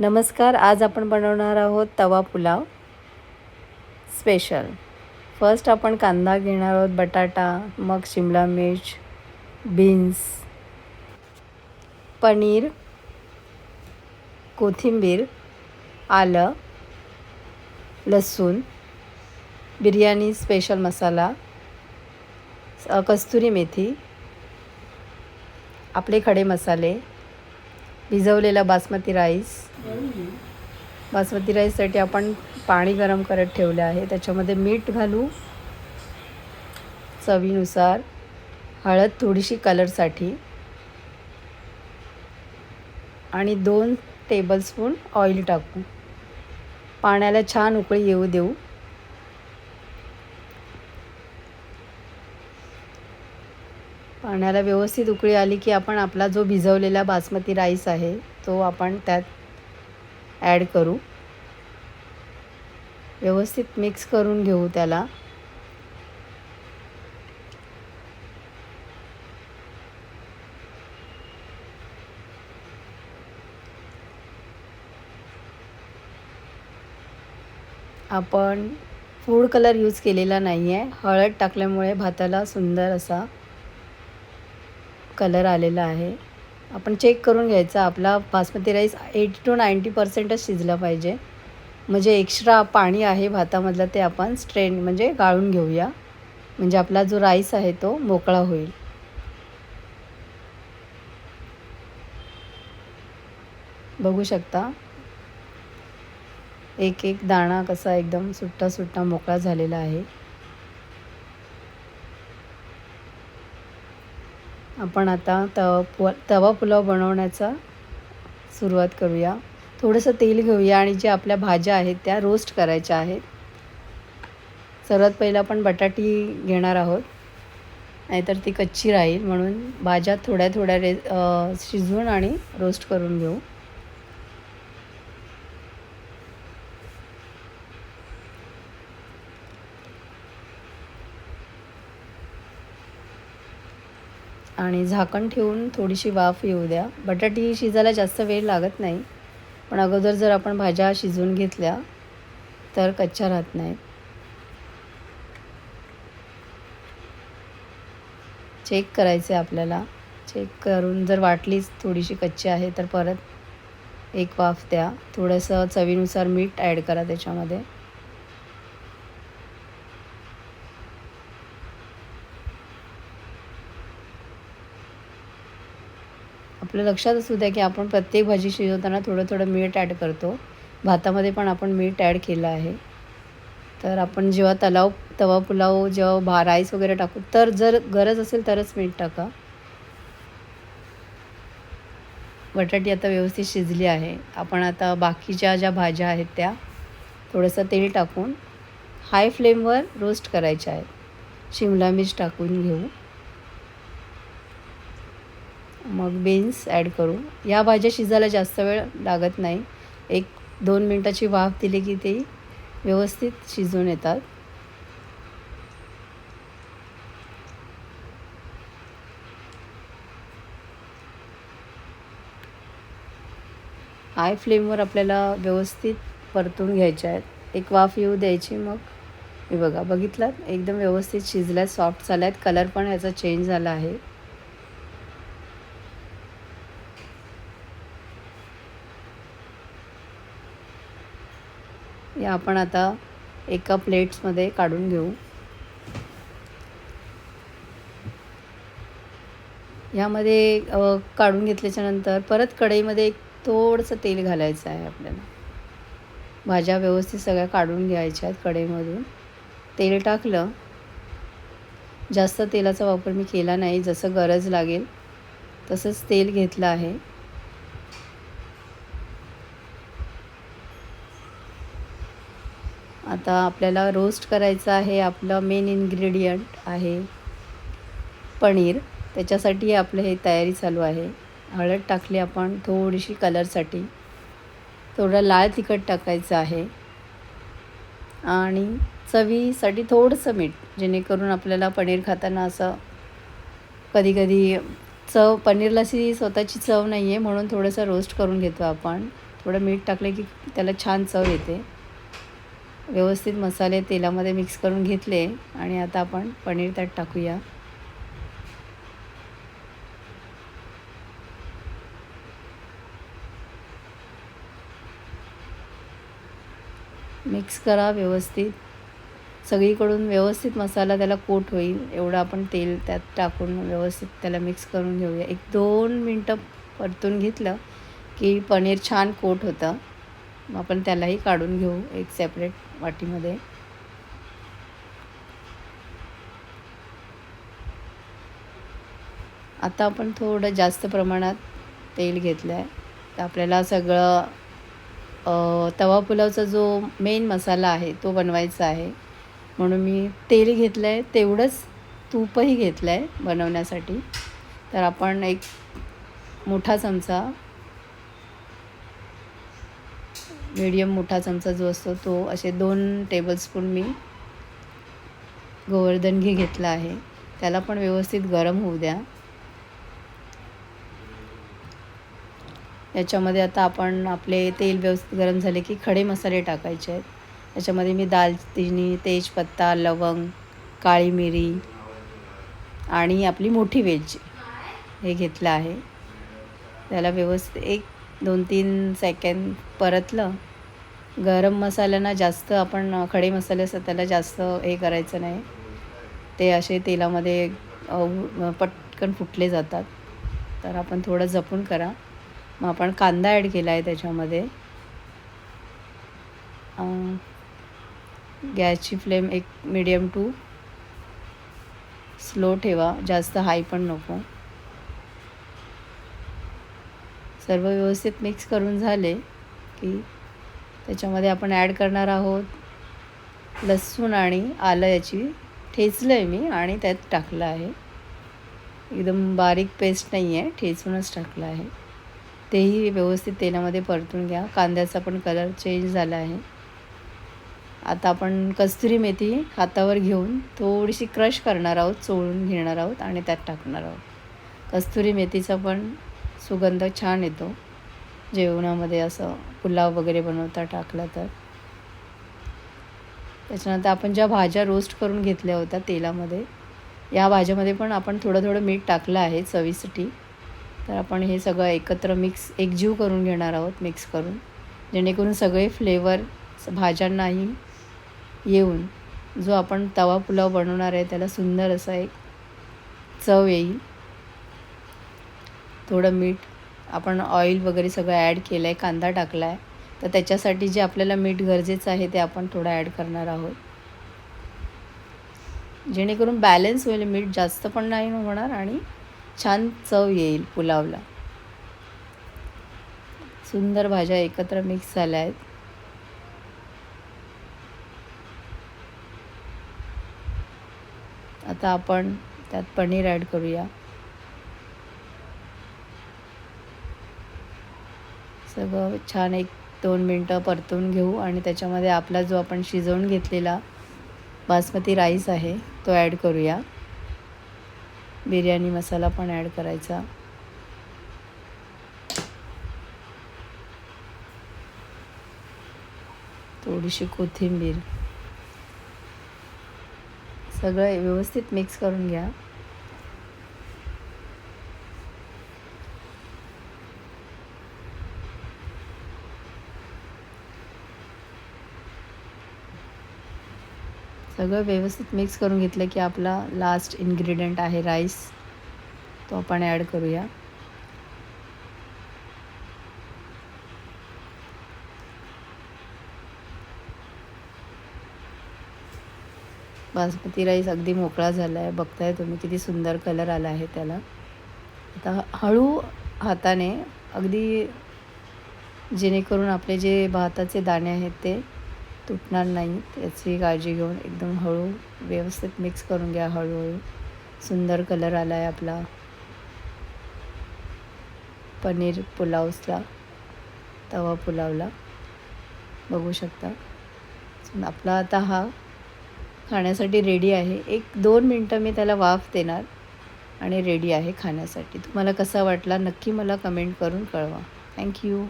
नमस्कार. आज आपण बनवणार आहोत तवा पुलाव स्पेशल. फर्स्ट आपण कांदा घेणार आहोत, बटाटा, मग शिमला मिर्च, बीन्स, पनीर, कोथिंबीर, आलं, लसूण, बिर्याणी स्पेशल मसाला, कस्तुरी मेथी, आपले खडे मसाले, भिजवलेला बासमती राईस. बासमती राईससाठी आपण पाणी गरम करत ठेवले आहे. त्याच्यामध्ये मीठ घालू, चवीनुसार, हळद थोडीशी कलरसाठी आणि 2 टेबलस्पून ऑइल टाकू. पाण्याला छान उकळी येऊ देऊ. पाण्याला व्यवस्थित उकळी आली की आपण आपला जो भिजवलेला बासमती राईस आहे तो आपण त्यात ॲड करू. व्यवस्थित मिक्स करून घेऊ त्याला. आपण फूड कलर यूज केलेला नाही आहे. हळद टाकल्यामुळे भाताला सुंदर असा कलर आलेला आहे. आपण चेक करून घ्यायचा आपला बासमती राईस 80 to 90% शिजला पाहिजे. म्हणजे एक्स्ट्रा पाणी आहे भातामधलं ते आपण स्ट्रेन म्हणजे गाळून घेऊया. म्हणजे आपला जो राईस आहे तो मोकळा होईल. बघू शकता एक एक दाणा कसा एकदम सुट्टा सुट्टा मोकळा झालेला आहे. आपण आता तवा पुलाव बनवण्याचा सुरुवात करूया. थोडंसं तेल घेऊया आणि जे आपल्या भाज्या आहेत त्या रोस्ट करायच्या आहेत. सर्वात पहिलं आपण बटाटी घेणार आहोत, नाहीतर ती कच्ची राहील. म्हणून भाज्या थोड्या थोड्या शिजवून आणि रोस्ट करून घेऊ. आणि झाकण ठेवून थोडीशी वाफ येऊ द्या. बटाटी शिजायला जास्त वेळ लागत नाही, पण अगोदर जर आपण भाज्या शिजवून घेतल्या तर कच्च्या राहत नाहीत. चेक करायचे आपल्याला. चेक करून जर वाटलीच थोडीशी कच्ची आहे तर परत एक वाफ द्या. थोडंसं चवीनुसार मीठ ॲड करा त्याच्यामध्ये. आपल्या लक्षात असू द्या की आपण प्रत्येक भाजी शिजवताना थोडं थोडं मीठ ॲड करतो. भातामध्ये पण आपण मीठ ॲड केलं आहे. तर आपण जेव्हा तवा पुलाव जेव्हा राईस वगैरे टाकू तर जर गरज असेल तरच मीठ टाका. बटाटी आता व्यवस्थित शिजली आहे. आपण आता बाकीच्या ज्या भाज्या आहेत त्या थोडंसं तेल टाकून हाय फ्लेमवर रोस्ट करायच्या आहेत. शिमला मिर्च टाकून घेऊ. मग बीन्स ॲड करू. या भाज्या शिजायला जास्त वेळ लागत नाही. 1-2 मिनटाची वाफ दिली की ते व्यवस्थित शिजून येतात. हाय फ्लेमवर आपल्याला व्यवस्थित परतून घ्यायच्या आहेत. एक वाफ येऊ द्यायची. मग हे बघा, बघितलात एकदम व्यवस्थित शिजल्यात, सॉफ्ट झाल्यात. कलर पण याचा चेंज झाला आहे. या आपण आता एका प्लेट्समध्ये काढून घेऊ. यामध्ये काढून घेतल्याच्यानंतर परत कढईमध्ये एक थोडंसं तेल घालायचं आहे आपल्याला. भाज्या व्यवस्थित सगळ्या काढून घ्यायच्या आहेत कढईमधून. तेल टाकलं. जास्त तेलाचा वापर मी केला नाही, जसं गरज लागेल तसंच तेल घेतलं आहे. आता आपल्याला रोस्ट करायचं आहे. आपलं मेन इन्ग्रेडियंट आहे पनीर. त्याच्यासाठी आपलं हे तयारी चालू आहे. हळद टाकली आपण थोडीशी कलरसाठी. थोडं लाल तिखट टाकायचं आहे आणि चवीसाठी थोडंसं मीठ, जेणेकरून आपल्याला पनीर खाताना असं कधी कधी पनीरला अशी स्वतःची चव नाही आहे, म्हणून थोडंसं रोस्ट करून घेतो आपण. थोडं मीठ टाकलं की त्याला छान चव येते. व्यवस्थित मसाले तेलामध्ये मिक्स करून घेतले आणि आता आपण पनीर त्यात टाकूया. मिक्स करा व्यवस्थित. सगळीकडून व्यवस्थित मसाला त्याला कोट होईल एवढं आपण तेल त्यात टाकून व्यवस्थित त्याला मिक्स करून घेऊया. 1-2 मिनटं परतून घेतलं की पनीर छान कोट होतं. मग आपण त्यालाही काढून घेऊ एक सेपरेट वाटीमध्ये. आता आपण थोडं जास्त प्रमाणात तेल घेतलं आहे. तर आपल्याला सगळं तवा पुलावचा जो मेन मसाला आहे तो बनवायचा आहे. म्हणून मी तेल घेतलं आहे, तेवढंच तूपही घेतलं आहे बनवण्यासाठी. तर आपण एक मोठा चमचा, मीडियम मोठा चमचा जो असतो तो, असे 2 टेबलस्पून मी गोवर्धन घी घेतला आहे. त्याला पण व्यवस्थित गरम होऊ द्या. याच्यामध्ये आता आपण आपले तेल व्यवस्थित गरम झाले की खडे मसाले टाकायचे आहेत. त्याच्यामध्ये मी दालचिनी, तेजपत्ता, लवंग, काळी मिरी आणि आपली मोठी वेलची हे घेतलं आहे. त्याला व्यवस्थित 1-2-3 सेकंद परतलं. गरम मसाल्यांना जास्त आपण खडे मसाले असतात त्याला जास्त हे करायचं नाही. ते असे तेलामध्ये पटकन फुटले जातात. तर आपण थोडं जपून करा. मग आपण कांदा ॲड केला आहे त्याच्यामध्ये. गॅसची फ्लेम एक मीडियम टू स्लो ठेवा, जास्त हाय पण नको. सर्व व्यवस्थित मिक्स करून झाले की त्याच्यामध्ये आपण ॲड करणार आहोत लसूण आणि आलं. याची ठेचलं आहे मी आणि त्यात टाकलं आहे. एकदम बारीक पेस्ट नाही आहे, ठेचूनच टाकलं आहे. तेही व्यवस्थित तेलामध्ये परतून घ्या. कांद्याचा पण कलर चेंज झाला आहे. आता आपण कस्तुरी मेथी हातावर घेऊन थोडीशी क्रश करणार आहोत, चोळून घेणार आहोत आणि त्यात टाकणार आहोत. कस्तुरी मेथीचा पण सुगंध छान येतो जेवणामध्ये, असं पुलाव वगैरे बनवता टाकला तर. त्याच्यानंतर आपण ज्या भाज्या रोस्ट करून घेतल्या होत्या तेलामध्ये, या भाज्यामध्ये पण आपण थोडं थोडं मीठ टाकलं आहे चवीसाठी. तर आपण हे सगळं एकत्र एकजीव करून घेणार आहोत, मिक्स करून, जेणेकरून सगळे फ्लेवर भाज्यांनाही येऊन जो आपण तवा पुलाव बनवणार आहे त्याला सुंदर असा एक चव येईल. थोडं मीठ, आपण ऑइल वगैरे सगळं ॲड केलं आहे, कांदा टाकला आहे, तर त्याच्यासाठी जे आपल्याला मीठ गरजेचं आहे ते आपण थोडं ॲड करणार आहोत, जेणेकरून बॅलन्स होईल. मीठ जास्त पण नाही होणार आणि छान चव येईल पुलावला. सुंदर भाज्या एकत्र मिक्स झाल्या आहेत. आता आपण त्यात पनीर ॲड करूया. सगळं छान 1-2 मिनटं परतून घेऊ आणि त्याच्यामध्ये आपला जो आपण शिजवून घेतलेला बासमती राईस आहे तो ॲड करूया. बिर्याणी मसाला पण ॲड करायचा. थोडीशी कोथिंबीर. सगळं व्यवस्थित मिक्स करून घ्या. सगळं व्यवस्थित मिक्स करून घेतलं की आपला लास्ट इन्ग्रेडियंट आहे राईस, तो आपण ॲड करूया. बासमती राईस अगदी मोकळा झाला आहे, बघताय तुम्ही किती सुंदर कलर आला आहे त्याला. आता हळू हाताने, अगदी जेणेकरून आपले जे भाताचे दाणे आहेत ते तुटणार नाहीत याची काळजी घेऊन एकदम हळू व्यवस्थित मिक्स करून घ्या. हळूहळू सुंदर कलर आला आहे आपला पनीर पुलावला, तवा पुलावला, बघू शकता. आपला आता हा खाण्यासाठी रेडी आहे. 1-2 मिनटं मी त्याला वाफ देणार आणि रेडी आहे खाण्यासाठी. तुम्हाला कसा वाटला नक्की मला कमेंट करून कळवा. थँक्यू.